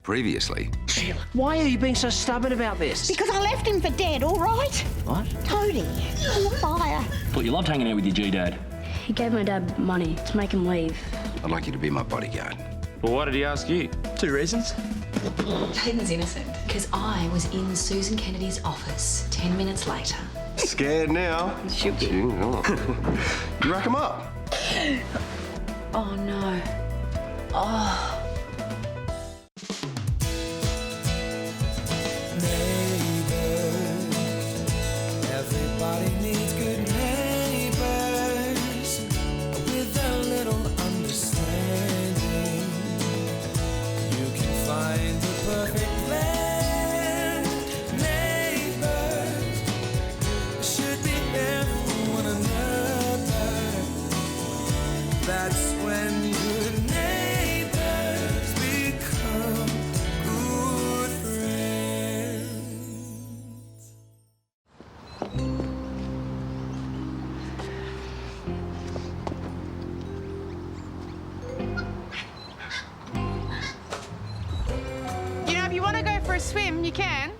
Previously. Sheila, why are you being so stubborn about this? Because I left him for dead, all right? What? Toadie, on fire. Thought you loved hanging out with your G-Dad. He gave my dad money to make him leave. I'd like you to be my bodyguard. Well, why did he ask you? 2 reasons. Hayden's innocent. Because I was in Susan Kennedy's office 10 minutes later. Scared now? Should be. You rack him up. Oh, no. Oh. Everybody needs good neighbors with a little understanding. You can find the perfect blend. Neighbors should be there for one another. That's when good neighbors become good friends. You know, if you want to go for a swim, you can.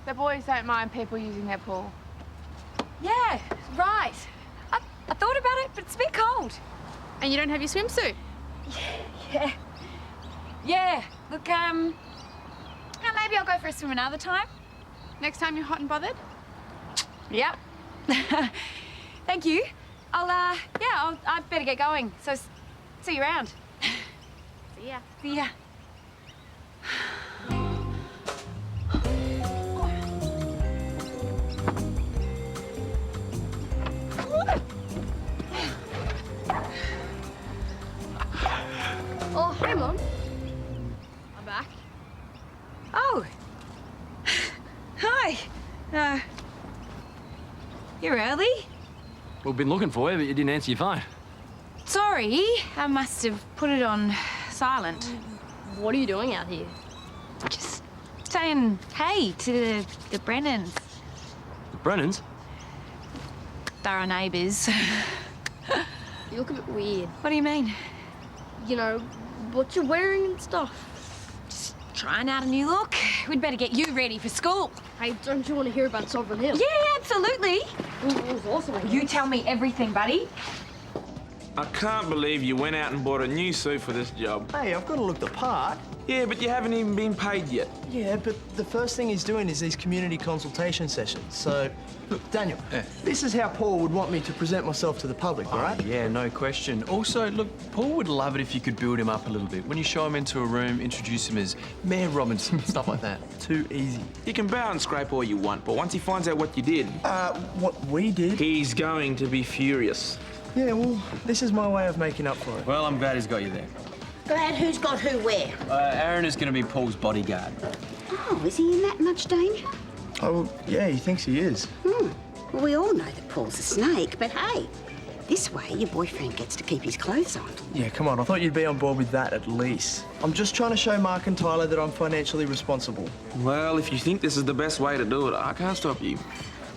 The boys don't mind people using their pool. Yeah, right. I thought about it, but it's a bit cold. And you don't have your swimsuit. Yeah. Yeah. Look, maybe I'll go for a swim another time. Next time you're hot and bothered. Yep. Thank you. I'd better get going. So, see you around. See ya. See ya. Oh, hey, Mum. I'm back. Oh. Hi. You're early? We've been looking for you, but you didn't answer your phone. Sorry, I must have put it on silent. What are you doing out here? Just saying hey to the Brennans. The Brennans? They're our neighbours. You look a bit weird. What do you mean? You know, what you're wearing and stuff. Just trying out a new look. We'd better get you ready for school. Hey, don't you want to hear about Sovereign Hill? Yeah, absolutely. It was awesome. You tell me everything, buddy. I can't believe you went out and bought a new suit for this job. Hey, I've got to look the part. Yeah, but you haven't even been paid yet. Yeah, but the first thing he's doing is these community consultation sessions. So, look, Daniel, this is how Paul would want me to present myself to the public, all right? Yeah, no question. Also, look, Paul would love it if you could build him up a little bit. When you show him into a room, introduce him as Mayor Robinson, stuff like that. Too easy. You can bow and scrape all you want, but once he finds out what you did, What we did? he's going to be furious. Yeah, well, this is my way of making up for it. Well, I'm glad he's got you there. Glad who's got who where? Aaron is going to be Paul's bodyguard. Oh, is he in that much danger? Oh, well, yeah, he thinks he is. Well, we all know that Paul's a snake, but hey, this way your boyfriend gets to keep his clothes on. Yeah, come on, I thought you'd be on board with that at least. I'm just trying to show Mark and Tyler that I'm financially responsible. Well, if you think this is the best way to do it, I can't stop you.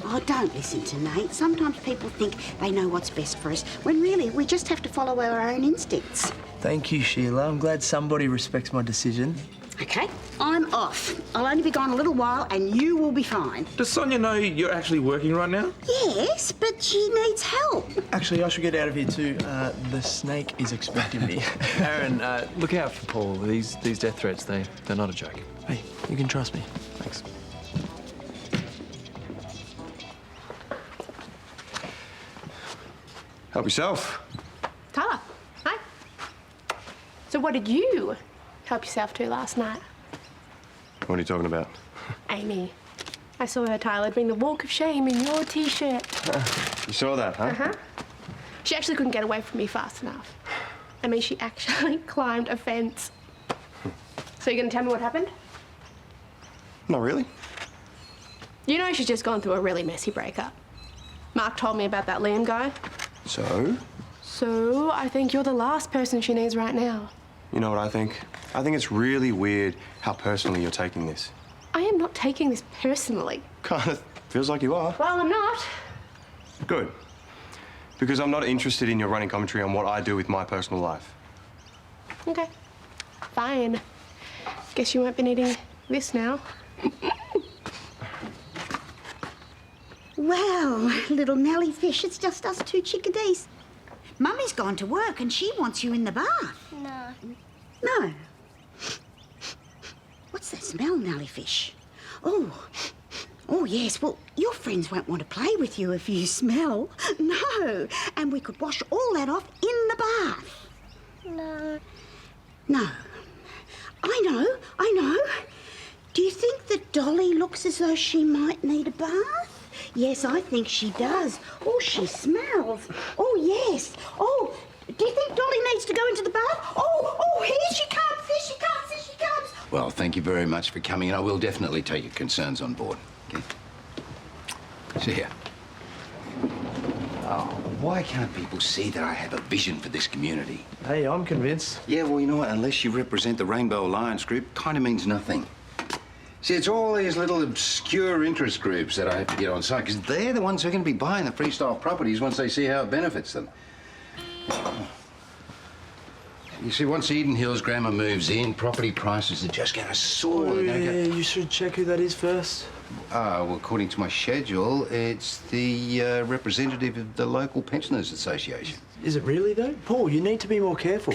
Oh, don't listen to Nate. Sometimes people think they know what's best for us, when really we just have to follow our own instincts. Thank you, Sheila. I'm glad somebody respects my decision. Okay, I'm off. I'll only be gone a little while and you will be fine. Does Sonia know you're actually working right now? Yes, but she needs help. Actually, I should get out of here too. The snake is expecting me. Aaron, look out for Paul. These death threats, they're not a joke. Hey, you can trust me. Thanks. Help yourself. Tyler, hi. So what did you help yourself to last night? What are you talking about? Amy. I saw her, Tyler, doing the walk of shame in your T-shirt. You saw that, huh? Uh-huh. She actually couldn't get away from me fast enough. I mean, she actually climbed a fence. So you're gonna tell me what happened? Not really. You know she's just gone through a really messy breakup. Mark told me about that Liam guy. So? So I think you're the last person she needs right now. You know what I think? I think it's really weird how personally you're taking this. I am not taking this personally. Kind of feels like you are. Well, I'm not. Good. Because I'm not interested in your running commentary on what I do with my personal life. Okay. Fine. Guess you won't be needing this now. Well, little Nellie fish, it's just us two chickadees. Mummy's gone to work and she wants you in the bath. No. No. What's that smell, Nellie fish? Oh, yes. Well, your friends won't want to play with you if you smell. No. And we could wash all that off in the bath. No. No. I know. Do you think that Dolly looks as though she might need a bath? Yes, I think she does. Oh, she smells. Oh, yes. Oh, do you think Dolly needs to go into the bath? Oh, here she comes, here she comes. Well, thank you very much for coming, and I will definitely take your concerns on board. Okay? See here. Oh, why can't people see that I have a vision for this community? Hey, I'm convinced. Yeah, well, you know what? Unless you represent the Rainbow Alliance group, kind of means nothing. See, it's all these little obscure interest groups that I have to get on side, because they're the ones who are going to be buying the freestyle properties once they see how it benefits them. You see, once Eden Hills Grammar moves in, property prices are just going to soar. Oh, yeah, you should check who that is first. Well, according to my schedule, it's the representative of the local pensioners association. Is it really, though? Paul, you need to be more careful.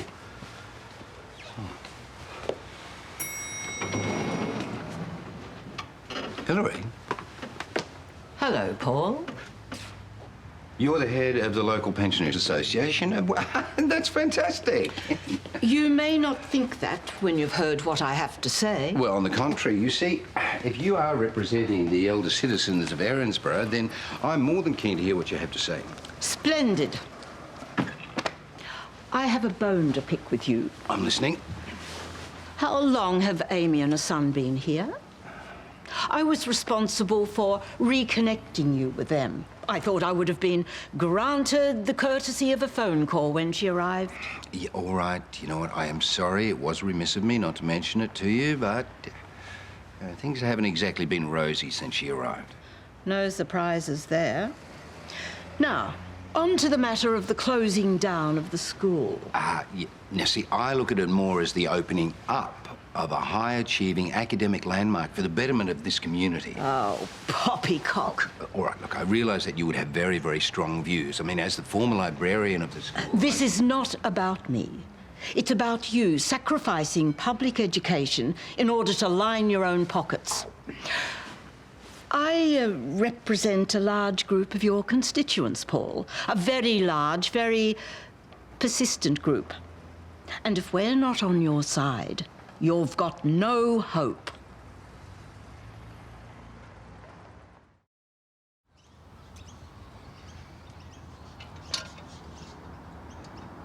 Hilary? Hello, Paul. You're the head of the local pensioners association? That's fantastic. You may not think that when you've heard what I have to say. Well, on the contrary, you see, if you are representing the elder citizens of Erinsborough, then I'm more than keen to hear what you have to say. Splendid. I have a bone to pick with you. I'm listening. How long have Amy and her son been here? I was responsible for reconnecting you with them. I thought I would have been granted the courtesy of a phone call when she arrived. Yeah, all right. You know what? I am sorry. It was remiss of me not to mention it to you, but things haven't exactly been rosy since she arrived. No surprises there. Now, on to the matter of the closing down of the school. Yeah. Now, see, I look at it more as the opening up of a high-achieving academic landmark for the betterment of this community. Oh, poppycock. All right, look, I realise that you would have very, very strong views. I mean, as the former librarian of the school... This is not about me. It's about you sacrificing public education in order to line your own pockets. I represent a large group of your constituents, Paul. A very large, very persistent group. And if we're not on your side, you've got no hope.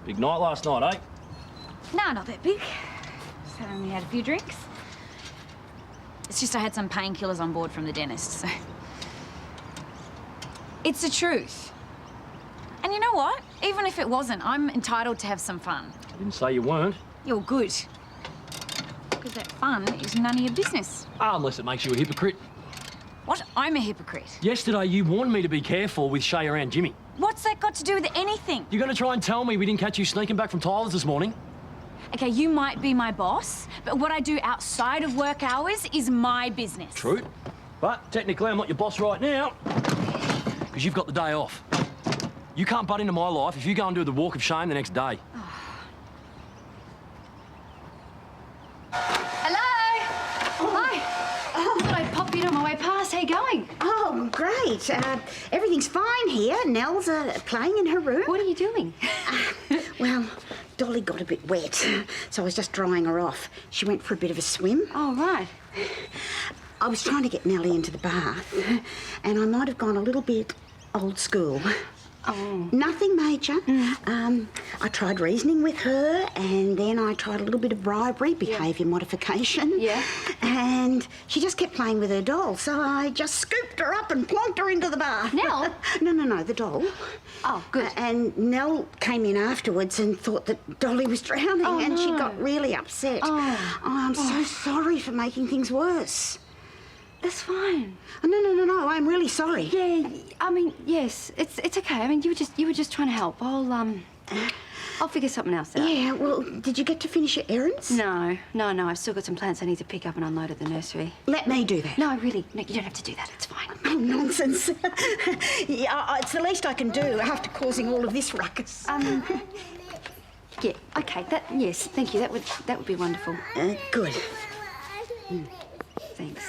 Big night last night, eh? Nah, not that big. So I only had a few drinks. It's just I had some painkillers on board from the dentist, so... It's the truth. And you know what? Even if it wasn't, I'm entitled to have some fun. I didn't say you weren't. You're good. Because that fun is none of your business. Unless it makes you a hypocrite. What? I'm a hypocrite. Yesterday, you warned me to be careful with Shay around Jimmy. What's that got to do with anything? You're going to try and tell me we didn't catch you sneaking back from Tyler's this morning? Okay, you might be my boss, but what I do outside of work hours is my business. True. But technically, I'm not your boss right now. Because you've got the day off. You can't butt into my life if you go and do the walk of shame the next day. Hello? Hi. I thought I'd pop in on my way past. How you going? Oh, great. Everything's fine here. Nell's playing in her room. What are you doing? Well, Dolly got a bit wet, so I was just drying her off. She went for a bit of a swim. Oh, right. I was trying to get Nellie into the bath, and I might have gone a little bit old school. Oh. Nothing major. I tried reasoning with her, and then I tried a little bit of bribery, behaviour modification. Yeah. And she just kept playing with her doll, so I just scooped her up and plonked her into the bath. Nell? No, the doll. Oh, good. And Nell came in afterwards and thought that Dolly was drowning, and she got really upset. Oh. I'm so sorry for making things worse. That's fine. No, I'm really sorry. Yeah, I mean, yes, it's okay. I mean, you were just trying to help. I'll figure something else out. Yeah, well, did you get to finish your errands? No. I've still got some plants I need to pick up and unload at the nursery. Let me do that. No, really. No, you don't have to do that. It's fine. Oh, nonsense. Yeah, it's the least I can do after causing all of this ruckus. Yeah, okay. Yes, thank you. That would be wonderful. Good. Thanks.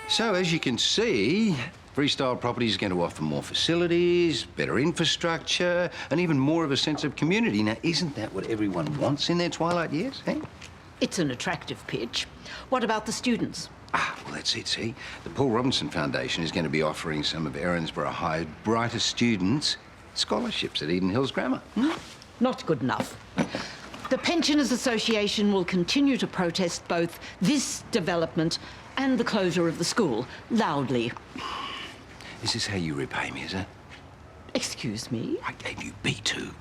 So, as you can see, Freestyle Properties is going to offer more facilities, better infrastructure, and even more of a sense of community. Now, isn't that what everyone wants in their twilight years, eh? It's an attractive pitch. What about the students? Well, that's it, see? The Paul Robinson Foundation is going to be offering some of Erinsborough High's brightest students scholarships at Eden Hills Grammar. Not good enough. The Pensioners Association will continue to protest both this development and the closure of the school, loudly. Is this how you repay me, is it? Excuse me? I gave you B2.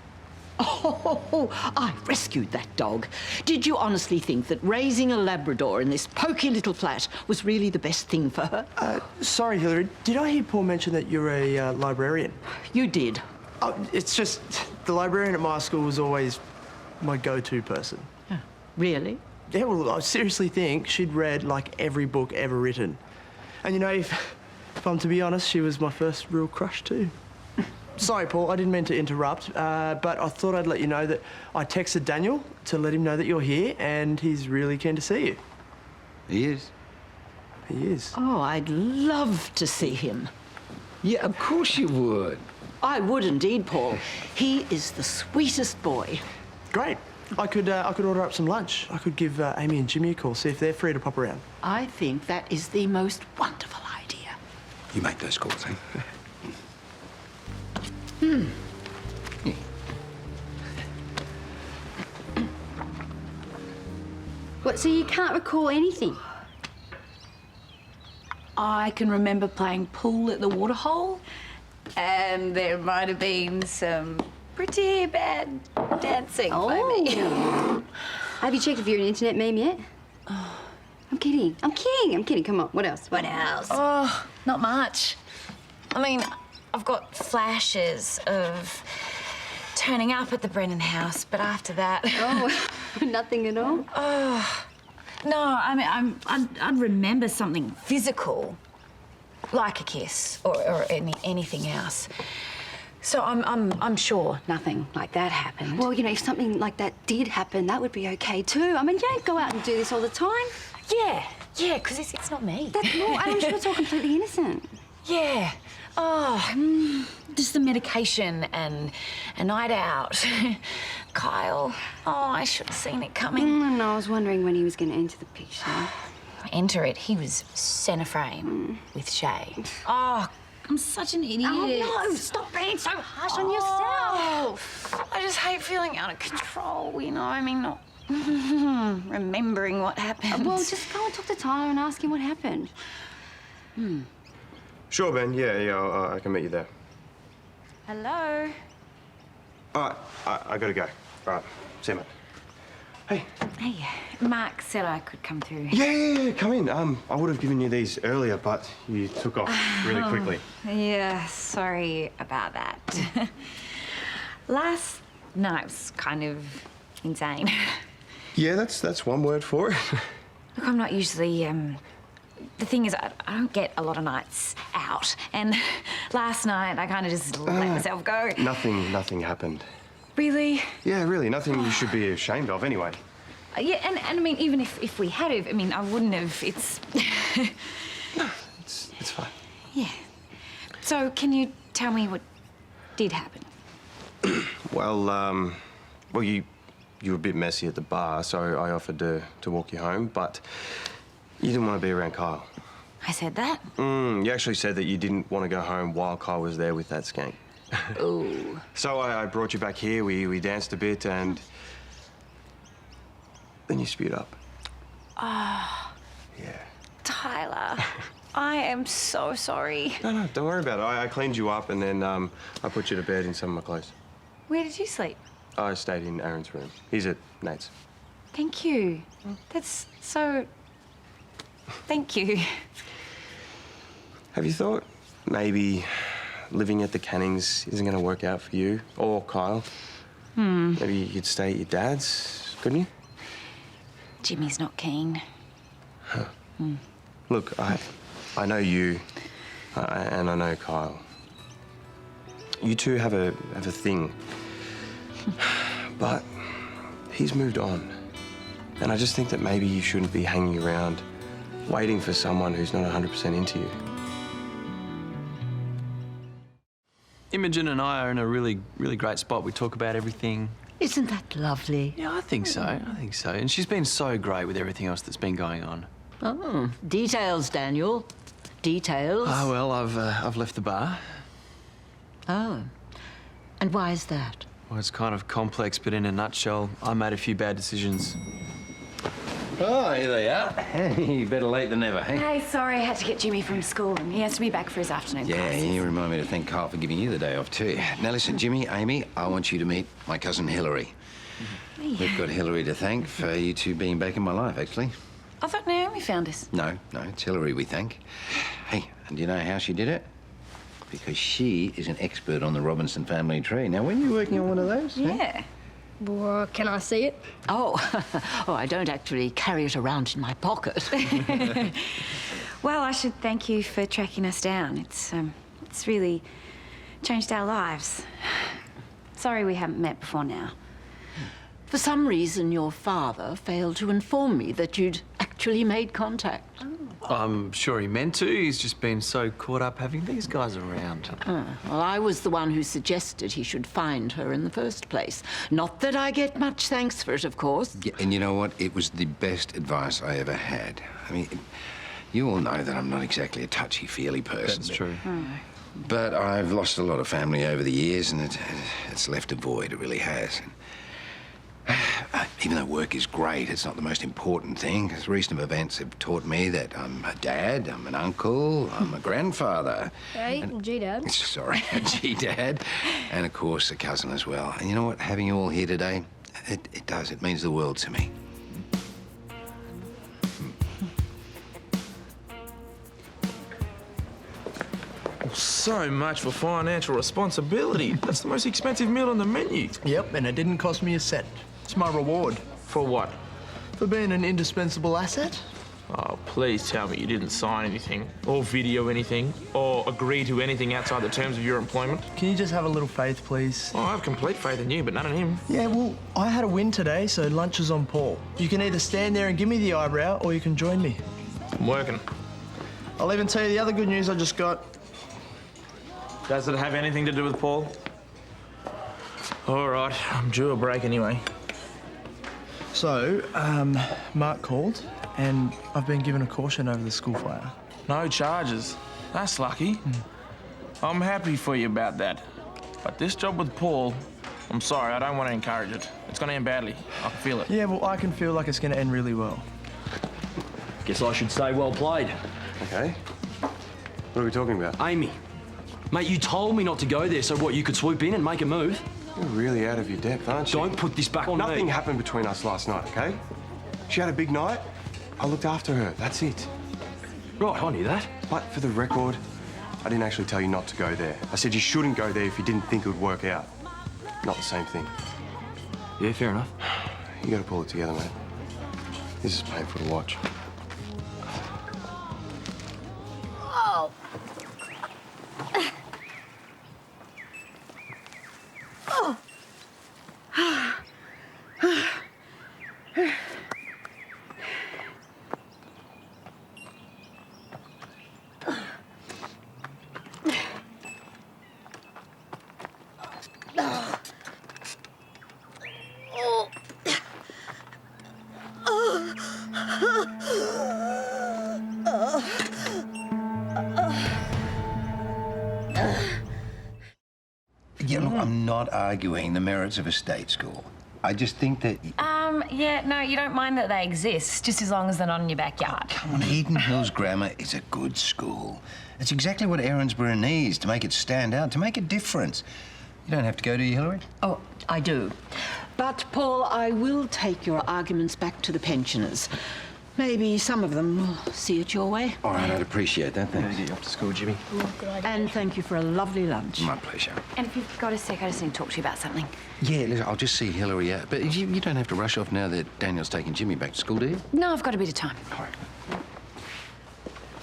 Oh, I rescued that dog. Did you honestly think that raising a Labrador in this poky little flat was really the best thing for her? Sorry, Hilary, did I hear Paul mention that you're a librarian? You did. Oh, it's just the librarian at my school was always my go-to person. Oh, really? Yeah, well, I seriously think she'd read, like, every book ever written. And, you know, if I'm to be honest, she was my first real crush, too. Sorry, Paul, I didn't mean to interrupt, but I thought I'd let you know that I texted Daniel to let him know that you're here, and he's really keen to see you. He is? He is. Oh, I'd love to see him. Yeah, of course you would. I would indeed, Paul. He is the sweetest boy. Great. I could order up some lunch. I could give Amy and Jimmy a call, see if they're free to pop around. I think that is the most wonderful idea. You make those calls, eh? What, so you can't recall anything? I can remember playing pool at the waterhole, and there might have been some pretty bad dancing by me. Have you checked if you're an internet meme yet? I'm kidding. Come on, what else? Oh, not much. I mean, I've got flashes of turning up at the Brennan house, but after that... Oh, nothing at all? No, I mean, I'd remember something physical, like a kiss or anything else. So I'm sure nothing like that happened. Well, you know, if something like that did happen, that would be okay too. I mean, you don't go out and do this all the time. Yeah, because it's not me. That's more, and I'm sure it's all completely innocent. Yeah. Oh, just the medication and a night out. Kyle. Oh, I should have seen it coming. No, I was wondering when he was going to enter the picture. Enter it. He was centre frame with Shay. Oh, I'm such an idiot. Oh, no, stop being so harsh on yourself. I just hate feeling out of control, you know? I mean, not remembering what happened. Well, just go and talk to Tyler and ask him what happened. Sure, Ben. Yeah, I can meet you there. Hello? All right, I gotta go. All right, see you, mate. Hey. Hey, Mark said I could come through. Yeah, come in. I would have given you these earlier, but you took off really quickly. Yeah, sorry about that. Last night was kind of insane. Yeah, that's one word for it. Look, I'm not usually, the thing is, I don't get a lot of nights out. And last night, I kind of just let myself go. Nothing happened. Really? Yeah, really, nothing you should be ashamed of anyway. Yeah, and I mean, even if we had have, I mean, I wouldn't have, it's... No, it's fine. Yeah. So, can you tell me what did happen? Well, you were a bit messy at the bar, so I offered to walk you home, but you didn't want to be around Kyle. I said that? You actually said that you didn't want to go home while Kyle was there with that skank. Ooh. So I brought you back here, we danced a bit, and then you spewed up. Oh. Yeah. Tyler, I am so sorry. No, don't worry about it. I cleaned you up, and then I put you to bed in some of my clothes. Where did you sleep? I stayed in Aaron's room. He's at Nate's. Thank you. That's so... Thank you. Have you thought maybe living at the Cannings isn't going to work out for you or Kyle? Maybe you could stay at your dad's, couldn't you? Jimmy's not keen. Look, I know you, and I know Kyle. You two have a thing, but he's moved on, and I just think that maybe you shouldn't be hanging around, waiting for someone who's not 100% into you. Imogen and I are in a really great spot. We talk about everything. Isn't that lovely? Yeah, I think so. And she's been so great with everything else that's been going on. Oh, details, Daniel. Details. Oh, well, I've left the bar. Oh. And why is that? Well, it's kind of complex, but in a nutshell, I made a few bad decisions. Oh, here they are. Hey, better late than never, hey? Hey, sorry, I had to get Jimmy from school and he has to be back for his afternoon Yeah, classes. you remind me to thank Kyle for giving you the day off too. Now listen, Jimmy, Amy, I want you to meet my cousin Hilary. We've got Hilary to thank for you two being back in my life, actually. I thought Naomi found us. No, it's Hilary we thank. Hey, and do you know how she did it? Because she is an expert on the Robinson family tree. Now, when you working on one of those? Yeah. Well, can I see it? Oh, I don't actually carry it around in my pocket. Well, I should thank you for tracking us down. It's really changed our lives. Sorry we haven't met before now. For some reason, your father failed to inform me that you'd actually made contact. I'm sure he meant to. He's just been so caught up having these guys around. Well, I was the one who suggested he should find her in the first place. Not that I get much thanks for it, of course. Yeah, and you know what? It was the best advice I ever had. I mean, you all know that I'm not exactly a touchy-feely person. That's true. But I've lost a lot of family over the years, and it's left a void. It really has. Even though work is great, it's not the most important thing, because recent events have taught me that I'm a dad, I'm an uncle, I'm a grandfather. Hey, G-Dad. Sorry, a G-Dad. And, of course, a cousin as well. And you know what? Having you all here today, it does. It means the world to me. So much for financial responsibility. That's the most expensive meal on the menu. Yep, and it didn't cost me a cent. It's my reward. For what? For being an indispensable asset. Oh, please tell me you didn't sign anything, or video anything, or agree to anything outside the terms of your employment. Can you just have a little faith, please? Oh, I have complete faith in you, but none in him. Yeah, well, I had a win today, so lunch is on Paul. You can either stand there and give me the eyebrow, or you can join me. I'm working. I'll even tell you the other good news I just got. Does it have anything to do with Paul? All right, I'm due a break anyway. So, Mark called, and I've been given a caution over the school fire. No charges. That's lucky. I'm happy for you about that. But this job with Paul, I'm sorry, I don't want to encourage it. It's going to end badly. I can feel it. Yeah, well, I can feel like it's going to end really well. Guess I should say well played. Okay. What are we talking about? Amy. Mate, you told me not to go there, so what, you could swoop in and make a move? You're really out of your depth, aren't you? Don't put this back on me. Nothing happened between us last night, okay? She had a big night. I looked after her. That's it. Right, I knew that. But for the record, I didn't actually tell you not to go there. I said you shouldn't go there if you didn't think it would work out. Not the same thing. Yeah, fair enough. You gotta pull it together, mate. This is painful to watch. Oh. Oh. Yeah, look, I'm not arguing the merits of a state school. I just think that... Yeah, no, you don't mind that they exist, just as long as they're not in your backyard. Come on, Eden Hills Grammar is a good school. It's exactly what Erinsborough needs to make it stand out, to make a difference. You don't have to go, do you, Hilary? Oh, I do. But, Paul, I will take your arguments back to the pensioners. Maybe some of them will see it your way. All right, I'd appreciate that, thanks. Get you off to school, Jimmy. And thank you for a lovely lunch. My pleasure. And if you've got a sec, I just need to talk to you about something. Yeah, listen, I'll just see Hilary out. But you don't have to rush off now that Daniel's taking Jimmy back to school, do you? No, I've got a bit of time. All right.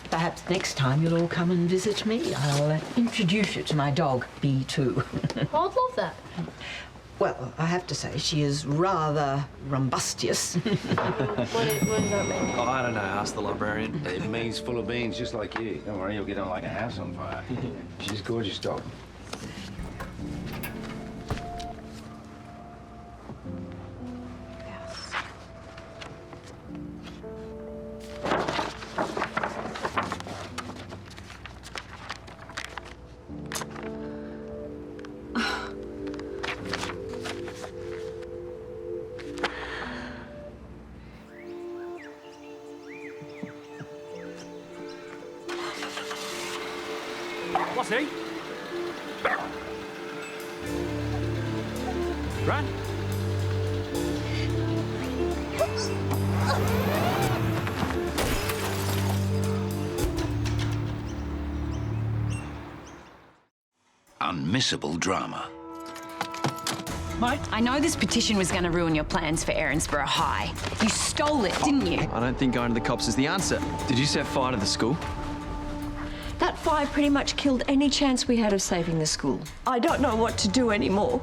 Perhaps next time you'll all come and visit me. I'll introduce you to my dog, B2. I'd love that. Well, I have to say, she is rather rumbustious. What does that mean? Oh, I don't know. Ask the librarian. It means full of beans, just like you. Don't worry, you'll get on like a house on fire. She's a gorgeous dog. What's he? Run. Unmissable drama. Mate? I know this petition was going to ruin your plans for Erinsborough High. You stole it, didn't you? I don't think going to the cops is the answer. Did you set fire to the school? That fire pretty much killed any chance we had of saving the school. I don't know what to do anymore.